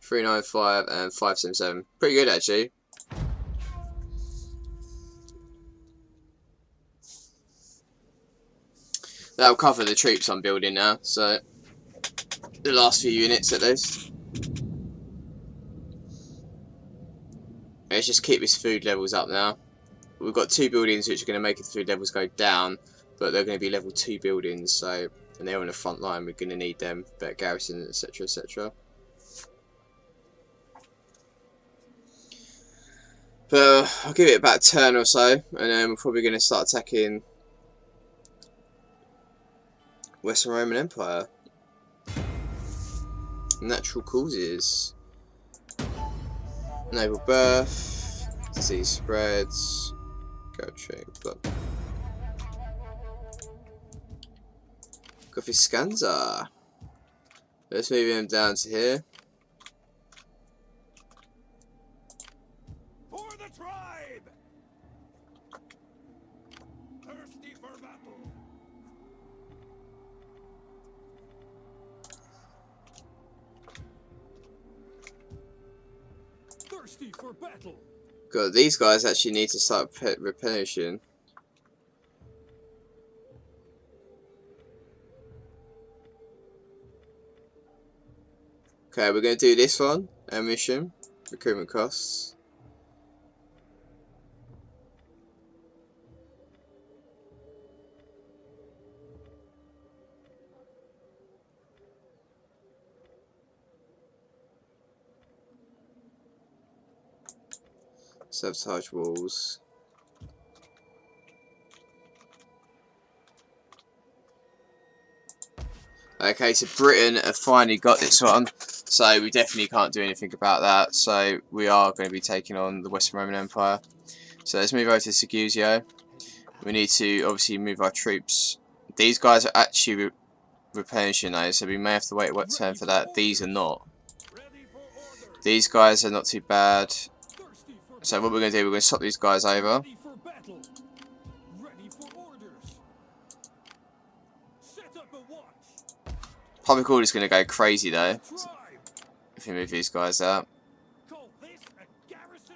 Speaker 1: $395 and $577. Pretty good actually. That'll cover the troops I'm building now, so the last few units at least. Let's just keep his food levels up now. We've got 2 buildings which are going to make the food levels go down, but they're going to be level 2 buildings, so, and they're on the front line, we're going to need them, better garrison, etc, etc. But I'll give it about a turn or so, and then we're probably going to start attacking Western Roman Empire. Natural causes. Naval birth, disease spreads, go check blood. Scanza. Let's move him down to here.
Speaker 2: For the tribe! Thirsty for battle! Thirsty for battle!
Speaker 1: God, these guys actually need to start replenishing. Okay, we're going to do this one. Mission. Recruitment costs. Sabotage walls. Okay, so Britain have finally got this one, so we definitely can't do anything about that. So we are going to be taking on the Western Roman Empire. So let's move over to Segusio. We need to obviously move our troops. These guys are actually replenishing those, so we may have to wait a turn for that. These are not. These guys are not too bad. So what we're going to do, we're going to swap these guys over.
Speaker 2: Ready for battle! Ready for orders! Set up a watch!
Speaker 1: Public order is going to go crazy though,
Speaker 2: Tribe!
Speaker 1: if we move these guys out.
Speaker 2: Call this a garrison?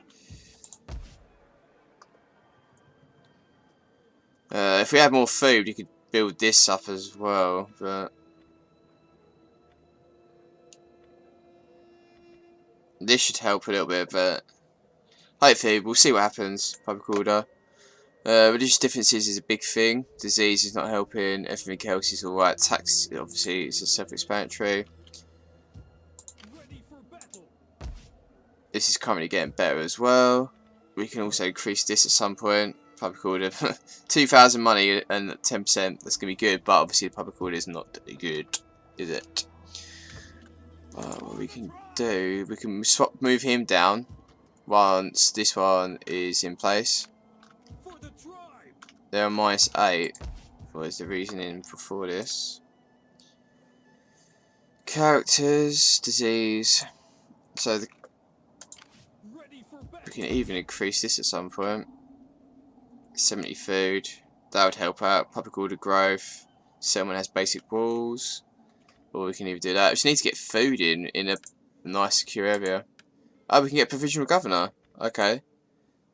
Speaker 1: If we had more food, you could build this up as well, but this should help a little bit, but hopefully we'll see what happens. Public order. Religious differences is a big thing. Disease is not helping. Everything else is alright. Tax, obviously, is self-explanatory.
Speaker 2: Ready for battle!
Speaker 1: This is currently getting better as well. We can also increase this at some point. Public order. 2,000 money and 10%. That's going to be good, but obviously the public order is not good, is it? What we can do, we can move him down once this one is in place.
Speaker 2: For the tribe!
Speaker 1: They're on -8. What is the reasoning before this? Characters, disease. So
Speaker 2: Ready for
Speaker 1: we
Speaker 2: battle!
Speaker 1: can even increase this at some point. 70 food. That would help out. Public order growth. Settlement has basic walls. Or we can even do that. We just need to get food in a nice secure area. Oh, we can get provisional governor. Okay.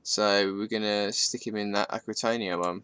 Speaker 1: So we're gonna stick him in that Aquitania one.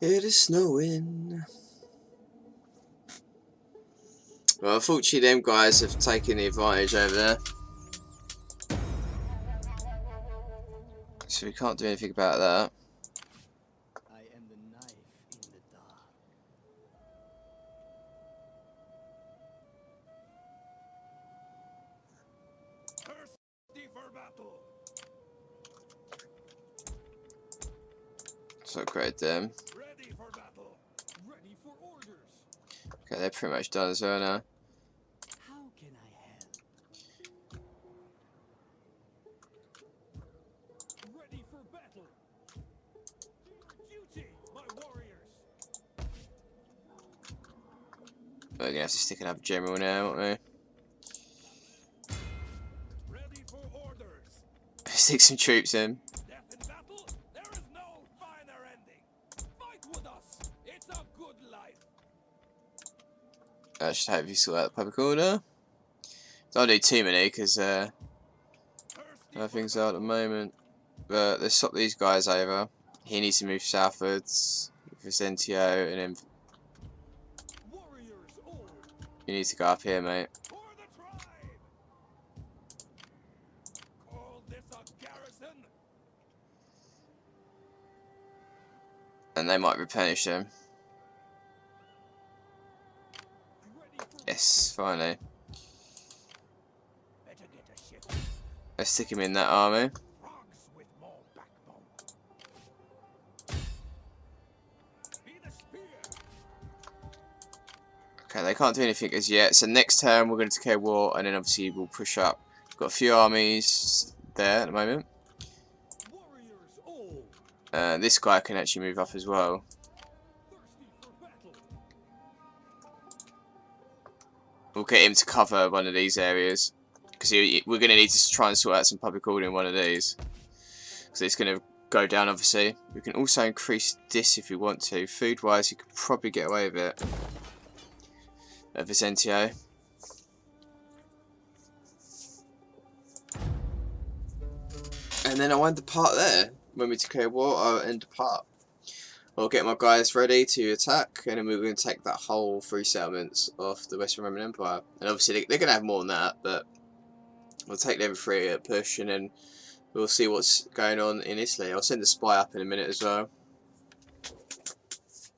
Speaker 1: It is snowing. Well, unfortunately, them guys have taken the advantage over there. So we can't do anything about that.
Speaker 6: I am the knife in the dark.
Speaker 2: Thirsty for battle.
Speaker 1: So upgrade them.
Speaker 2: Ready for battle. Ready for orders.
Speaker 1: Okay, they're pretty much done as well now.
Speaker 6: How can I help?
Speaker 2: Ready for battle. To your duty, my warriors.
Speaker 1: We're gonna have to stick another general now, aren't
Speaker 2: Ready for orders.
Speaker 1: we? Stick some troops in.
Speaker 2: Death in battle, there is no finer ending. Fight with us. It's a good life.
Speaker 1: I should hopefully sort out the public order. Don't do too many because
Speaker 2: Thirsty
Speaker 1: nothing's out at the moment. But let's swap these guys over. He needs to move southwards. Vicentio, and then
Speaker 2: warriors all
Speaker 1: you need to go up here, mate.
Speaker 2: for the tribe. Call this a garrison.
Speaker 1: And they might replenish them.
Speaker 2: Ready for
Speaker 1: Yes, finally.
Speaker 2: better get a shift.
Speaker 1: Let's stick him in that army.
Speaker 2: Frogs with more backbone. Be the spear.
Speaker 1: Okay, they can't do anything as yet. So next turn we're going to declare war, and then obviously we'll push up. We've got a few armies there at the moment.
Speaker 2: Warriors all
Speaker 1: This guy can actually move up as well.
Speaker 2: thirsty for battle.
Speaker 1: We'll get him to cover one of these areas, because we're going to need to try and sort out some public order in one of these. So it's going to go down, obviously. We can also increase this if we want to. Food wise, you could probably get away with it at Vicentio. And then I'll end the part there. When we declare war, I'll end the part. I'll get my guys ready to attack, and then we're going to take that whole 3 settlements off the Western Roman Empire. And obviously they're going to have more than that, but we'll take them 3 at a push, and then we'll see what's going on in Italy. I'll send a spy up in a minute as well.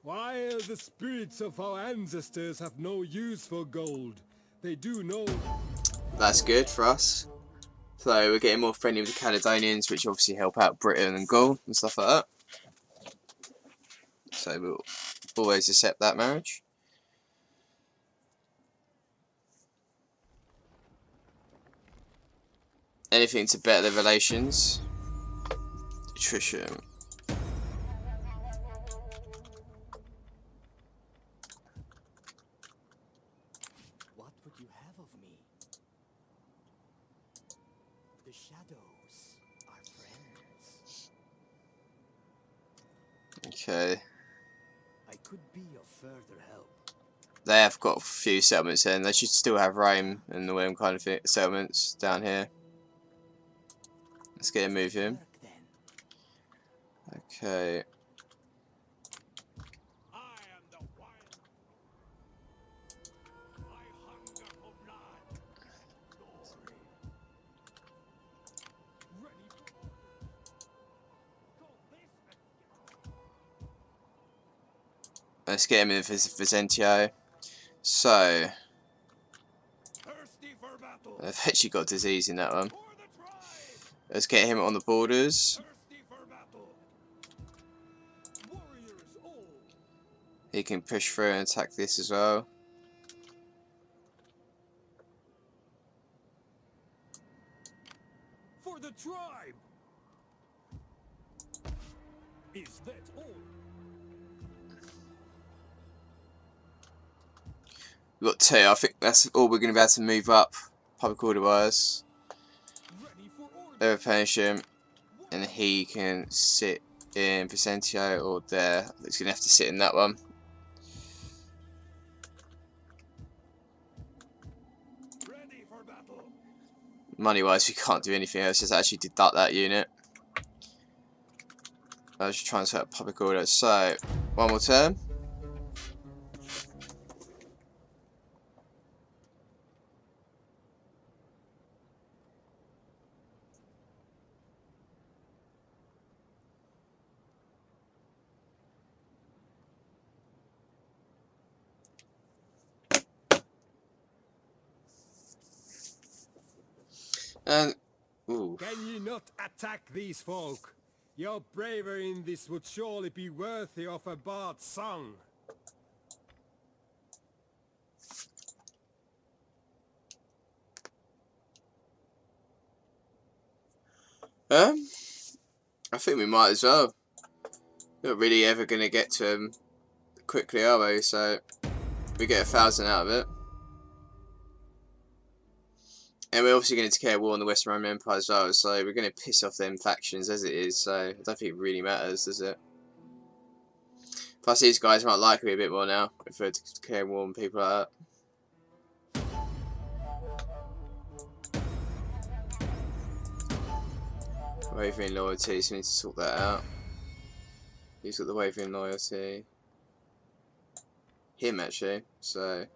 Speaker 7: While the spirits of our ancestors have no use for gold, they do know.
Speaker 1: That's good for us. So we're getting more friendly with the Caledonians, which obviously help out Britain and Gaul and stuff like that. So we'll always accept that marriage. Anything to better the relations. Attrition.
Speaker 6: What would you have of me? The shadows are friends.
Speaker 1: Okay.
Speaker 6: I could be of further help.
Speaker 1: They have got a few settlements in. They should still have Rome and the them kind of settlements down here. Let's get a move in.
Speaker 6: Work then.
Speaker 1: Okay.
Speaker 2: I am the wild. I hunger for blood. Glory. Ready for orders. Call this a
Speaker 1: Let's get him in Vicentio. So,
Speaker 2: thirsty for battle.
Speaker 1: they've actually got disease in that one.
Speaker 2: For the tribe.
Speaker 1: Let's get him on the borders.
Speaker 2: Thirsty for battle. Warriors all.
Speaker 1: He can push through and attack this as well.
Speaker 2: For the tribe. Is that all?
Speaker 1: We've got 2. I think that's all we're going to be able to move up public order wise.
Speaker 2: Ready for orders.
Speaker 1: They replenish him, and he can sit in Vicentio or there. He's going to have to sit in that one.
Speaker 2: Ready for battle.
Speaker 1: Money wise, we can't do anything else. Just actually deduct that unit. I was just trying to set up public order. So, one more turn. And ooh.
Speaker 7: Can ye not attack these folk? Your bravery in this would surely be worthy of a bard's song.
Speaker 1: I think we might as well. Not really ever going to get to them quickly, are we? So we get 1,000 out of it. And we're obviously going to declare war on the Western Roman Empire as well, so we're going to piss off them factions as it is, so I don't think it really matters, does it? Plus these guys might like me a bit more now, if we're declaring war on people like that. Wavering loyalty, so we need to sort that out. He's got the wavering loyalty. Him actually, so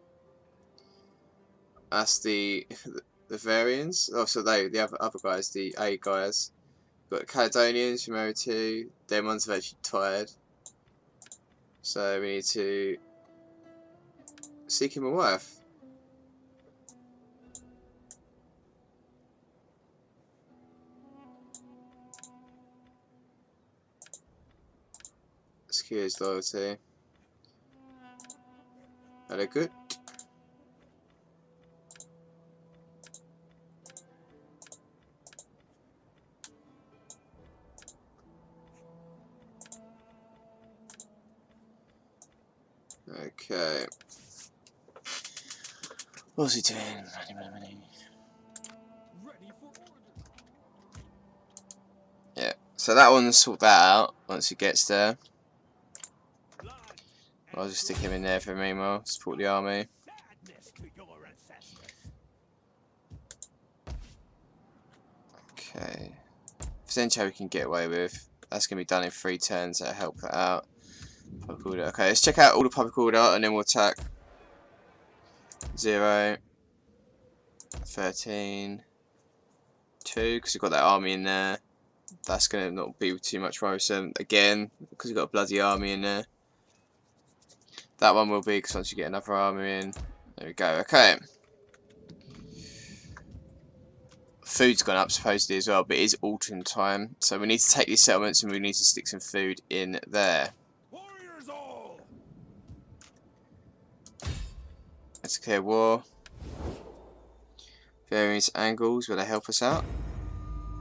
Speaker 1: that's the variants. Oh, so the other guys, the A guys. Got Caledonians from area 2. Them ones have actually tired. So we need to seek him a wife. Secure his loyalty. Are they good? Okay. What's he doing? Money.
Speaker 2: Ready for order.
Speaker 1: Yeah. So that one, sort that out once he gets there. I'll just stick him in there for meanwhile. Support the army.
Speaker 2: Sadness to your ancestors.
Speaker 1: Okay. Potentially we can get away with. That's going to be done in 3 turns. That'll help that out. Public order. Okay, let's check out all the public order and then we'll attack. 0, 13, 2, because we've got that army in there. That's going to not be too much worrisome. Again, because we've got a bloody army in there. That one will be, because once you get another army in. There we go. Okay. Food's gone up supposedly as well, but it is autumn time. So we need to take these settlements and we need to stick some food in there.
Speaker 2: Warriors all.
Speaker 1: Let's clear war. Various angles where they help us out.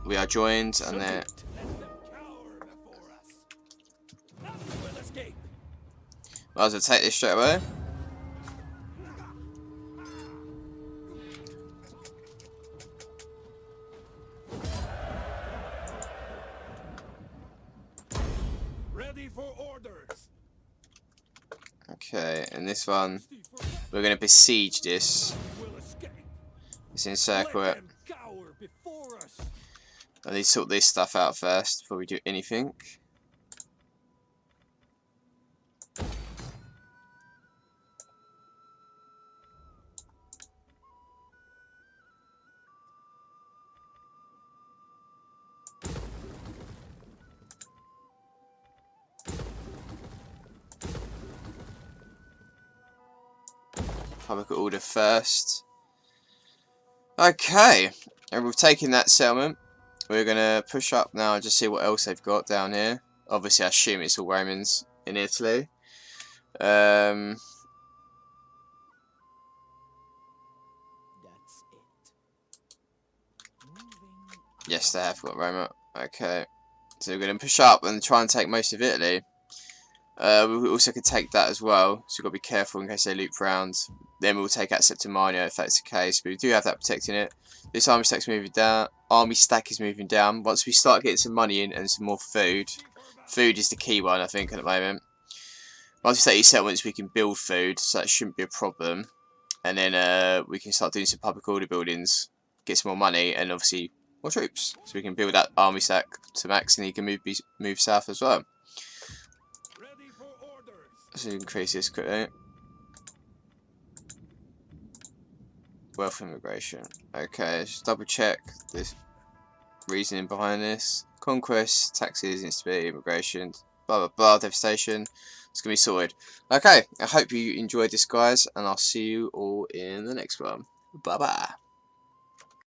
Speaker 1: We are joined and they're...
Speaker 2: Let them cower before us. None will escape.
Speaker 1: Might as well take this straight away.
Speaker 2: Ready for orders.
Speaker 1: Okay, and this one, we're going to besiege this.
Speaker 2: Will escape.
Speaker 1: Let's encircle
Speaker 2: Let
Speaker 1: it.
Speaker 2: them cower before us.
Speaker 1: I need to sort this stuff out first before we do anything. Public order first. Okay, and we've taken that settlement. We're gonna push up now and just see what else they've got down here. Obviously, I assume it's all Romans in Italy.
Speaker 6: That's it. Moving
Speaker 1: Yes, they have got Roma. Okay, so we're gonna push up and try and take most of Italy. We also could take that as well, so we've got to be careful in case they loop round. Then we'll take out Septimania if that's the case, but we do have that protecting it. This army stack's moving down. Army stack is moving down. Once we start getting some money in and some more food, food is the key one, I think, at the moment. Once we take these settlements, we can build food, so that shouldn't be a problem. And then we can start doing some public order buildings, get some more money, and obviously more troops. So we can build that army stack to max, and he can move south as well.
Speaker 2: Ready for orders.
Speaker 1: Let's increase this quickly. Wealth immigration. Okay, let's double check this reasoning behind this. Conquest, taxes, instability, immigration, blah blah blah, devastation. It's gonna be sorted. Okay, I hope you enjoyed this, guys, and I'll see you all in the next one. Bye bye.